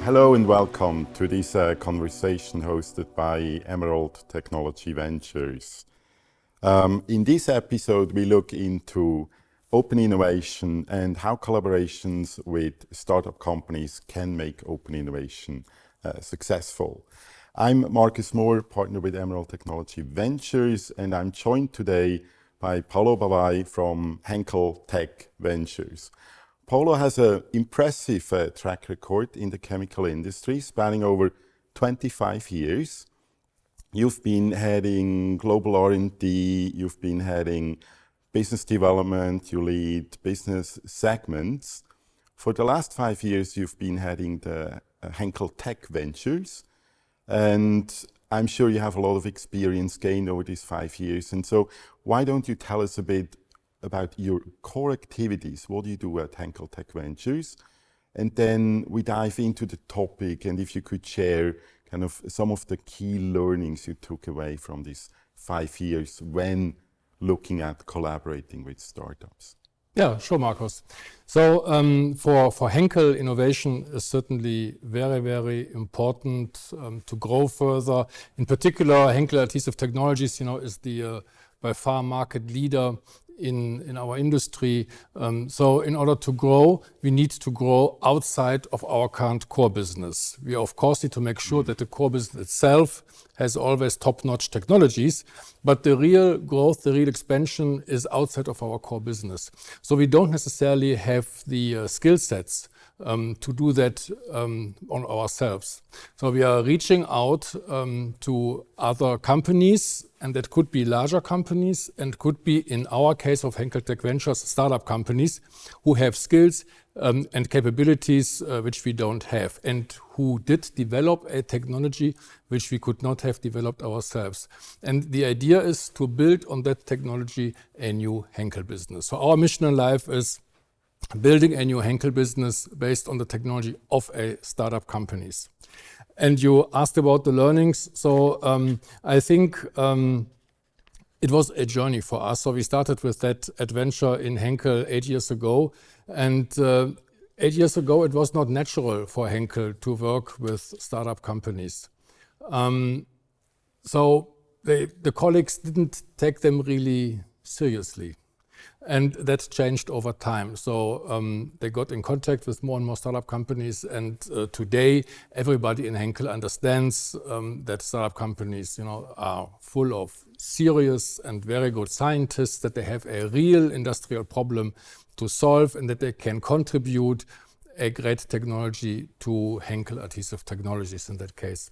Hello and welcome to this conversation hosted by Emerald Technology Ventures. In this episode, we look into open innovation and how collaborations with startup companies can make open innovation successful. I'm Markus Moor, partner with Emerald Technology Ventures, and I'm joined today by Paolo Bavaj from Henkel Tech Ventures. Paolo has an impressive track record in the chemical industry, spanning over 25 years. You've been heading global R&D, you've been heading business development, you lead business segments. For the last 5 years, you've been heading the Henkel Tech Ventures, and I'm sure you have a lot of experience gained over these 5 years. And so why don't you tell us a bit about your core activities, what do you do at Henkel Tech Ventures? And then we dive into the topic, and if you could share kind of some of the key learnings you took away from these 5 years when looking at collaborating with startups. Yeah, sure, Markus. So for Henkel, innovation is certainly very, very important to grow further. In particular, Henkel Adhesive Technologies, is the by far market leader in our industry. So in order to grow, we need to grow outside of our current core business. We of course need to make sure that the core business itself has always top-notch technologies, but the real growth, the real expansion is outside of our core business. So we don't necessarily have the skill sets to do that on ourselves. So we are reaching out to other companies, and that could be larger companies and could be, in our case of Henkel Tech Ventures, startup companies who have skills and capabilities which we don't have, and who did develop a technology which we could not have developed ourselves. And the idea is to build on that technology a new Henkel business. So our mission in life is building a new Henkel business based on the technology of a startup companies. And you asked about the learnings. So I think it was a journey for us. So we started with that adventure in Henkel 8 years ago. And 8 years ago, it was not natural for Henkel to work with startup companies. So the colleagues didn't take them really seriously. And that changed over time. So they got in contact with more and more startup companies. And today, everybody in Henkel understands that startup companies, are full of serious and very good scientists, that they have a real industrial problem to solve, and that they can contribute a great technology to Henkel Adhesive Technologies in that case.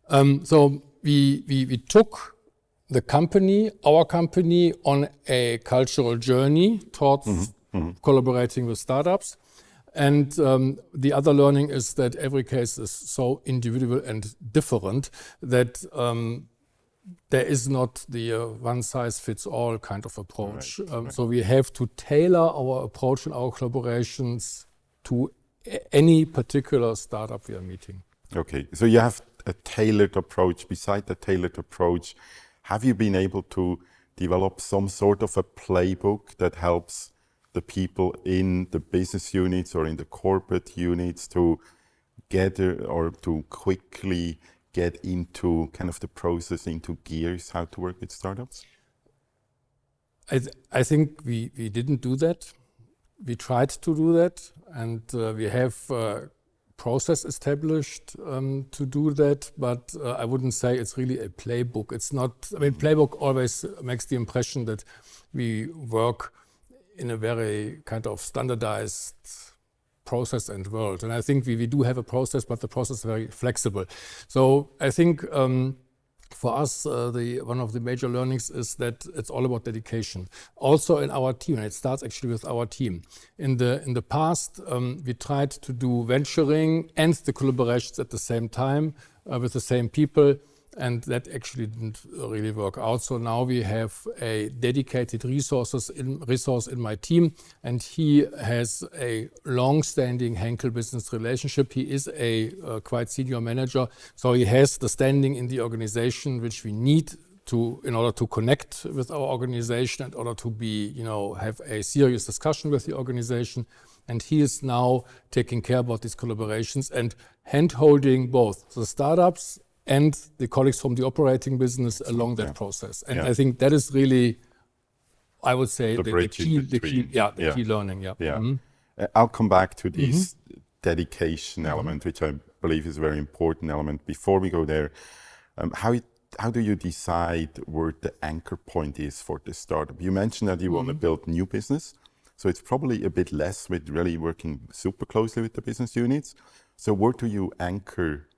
So we took the company, our company, on a cultural journey towards collaborating with startups. And the other learning is that every case is so individual and different that there is not the one-size-fits-all kind of approach. Right. So we have to tailor our approach and our collaborations to any particular startup we are meeting. Okay, so you have a tailored approach. Beside the tailored approach, have you been able to develop some sort of a playbook that helps the people in the business units or in the corporate units to gather or to quickly get into kind of the process, into gears, how to work with startups? I think we didn't do that. We tried to do that, and we have process established to do that, but I wouldn't say it's really a playbook. It's not, playbook always makes the impression that we work in a very kind of standardized process and world. And I think we do have a process, but the process is very flexible. So I think for us, one of the major learnings is that it's all about dedication. Also in our team, and it starts actually with our team. In the past, we tried to do venturing and the collaborations at the same time with the same people, and that actually didn't really work out. So now we have a dedicated resource in my team, and he has a long-standing Henkel business relationship. He is a quite senior manager, so he has the standing in the organization which we need in order to connect with our organization, in order to be, have a serious discussion with the organization. And he is now taking care about these collaborations and hand-holding both the startups and the colleagues from the operating business along that process. And I think that is really, I would say, the key learning. I'll come back to this dedication element, which I believe is a very important element. Before we go there, how do you decide where the anchor point is for the startup? You mentioned that you want to build new business, so it's probably a bit less with really working super closely with the business units. So where do you anchor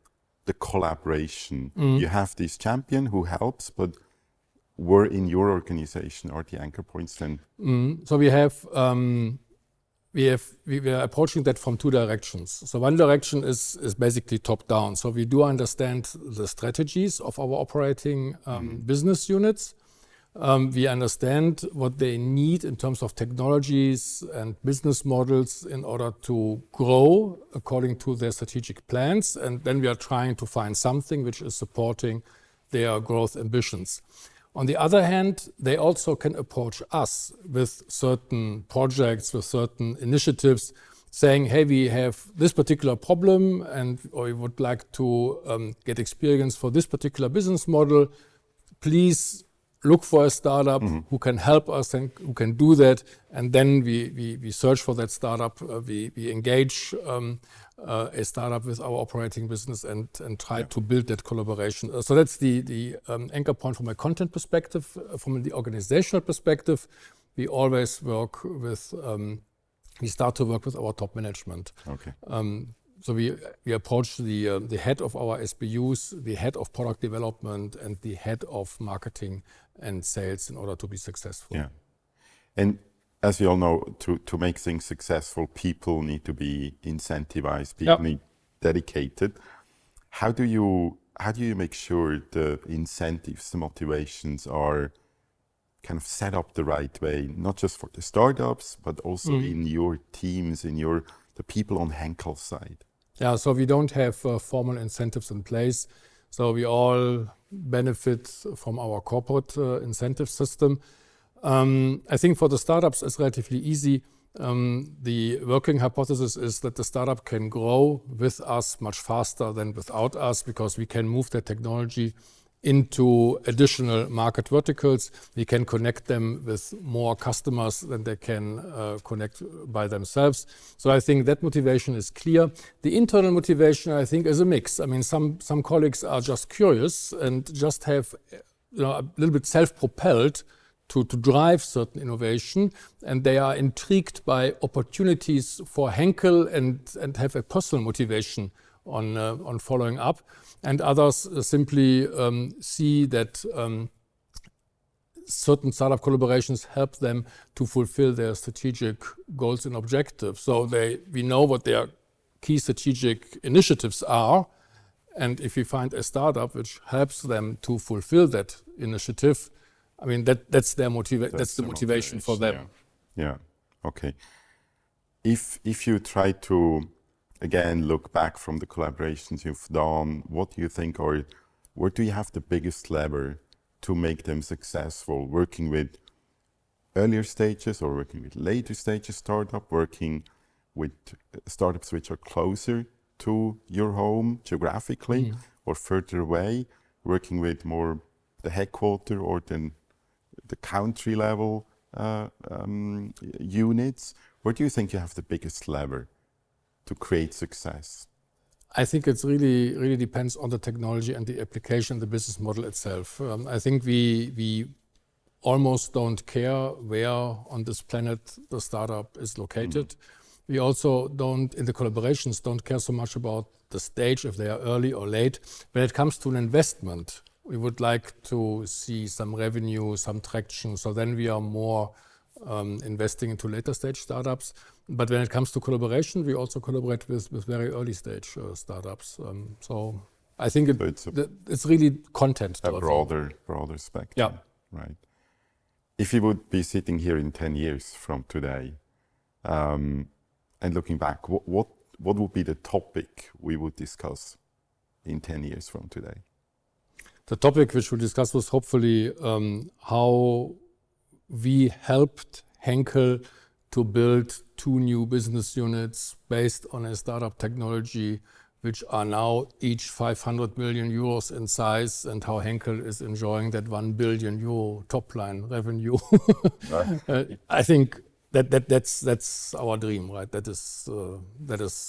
the collaboration? You have this champion who helps, but where in your organization are the anchor points then? So we are approaching that from two directions. So one direction is basically top down. So we do understand the strategies of our operating business units. We understand what they need in terms of technologies and business models in order to grow according to their strategic plans. And then we are trying to find something which is supporting their growth ambitions. On the other hand, they also can approach us with certain projects, with certain initiatives, saying, hey, we have this particular problem and or we would like to get experience for this particular business model. Please look for a startup who can help us and who can do that. And then we search for that startup. We engage a startup with our operating business and try to build that collaboration. So that's the anchor point from a content perspective. From the organizational perspective, we always work with, we start to work with our top management. Okay. So we approach the head of our SBUs, the head of product development, and the head of marketing and sales in order to be successful. Yeah. And as we all know, to make things successful, people need to be incentivized, people need dedicated. How do you make sure the incentives, the motivations are kind of set up the right way, not just for the startups, but also in your teams, in the people on Henkel's side? Yeah, so we don't have formal incentives in place. So we all benefit from our corporate incentive system. I think for the startups, it's relatively easy. The working hypothesis is that the startup can grow with us much faster than without us because we can move the technology into additional market verticals. We can connect them with more customers than they can connect by themselves. So I think that motivation is clear. The internal motivation, I think, is a mix. I mean, some colleagues are just curious and just have a little bit self-propelled to drive certain innovation, and they are intrigued by opportunities for Henkel and have a personal motivation on following up. And others simply see that certain startup collaborations help them to fulfill their strategic goals and objectives. So we know what their key strategic initiatives are, and if we find a startup which helps them to fulfill that initiative, I mean that's the motivation for them. Yeah. Okay. If you try to again look back from the collaborations you've done, what do you think, or where do you have the biggest lever to make them successful? Working with earlier stages or working with later stages startup, working with startups which are closer to your home geographically or further away, working with more the headquarter or the country level units? Where do you think you have the biggest lever to create success? I think it's really depends on the technology and the application, the business model itself. I think we almost don't care where on this planet the startup is located. We also in the collaborations, don't care so much about the stage, if they are early or late. When it comes to an investment, we would like to see some revenue, some traction. So then we are more investing into later stage startups. But when it comes to collaboration, we also collaborate with very early stage startups. So I think it's really content. A broader spectrum. Yeah. Right. If you would be sitting here in 10 years from today and looking back, what would be the topic we would discuss in 10 years from today? the topic which we'll discuss was hopefully how we helped Henkel to build 2 new business units based on a startup technology, which are now each 500 million euros in size, and how Henkel is enjoying that 1 billion euro top line revenue. I think that's our dream, right? That is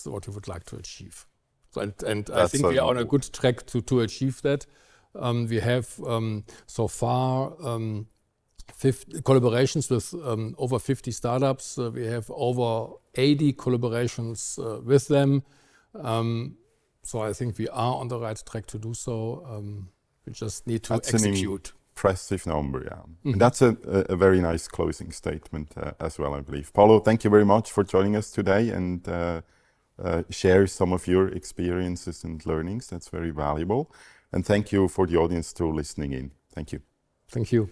what we would like to achieve. So, and I think we are on a good track to achieve that. We have so far 50 collaborations with over 50 startups. We have over 80 collaborations with them. So I think we are on the right track to do so. We just need to execute. Impressive number, yeah. And that's a very nice closing statement as well, I believe. Paolo, thank you very much for joining us today and share some of your experiences and learnings. That's very valuable. And thank you for the audience to listening in. Thank you. Thank you.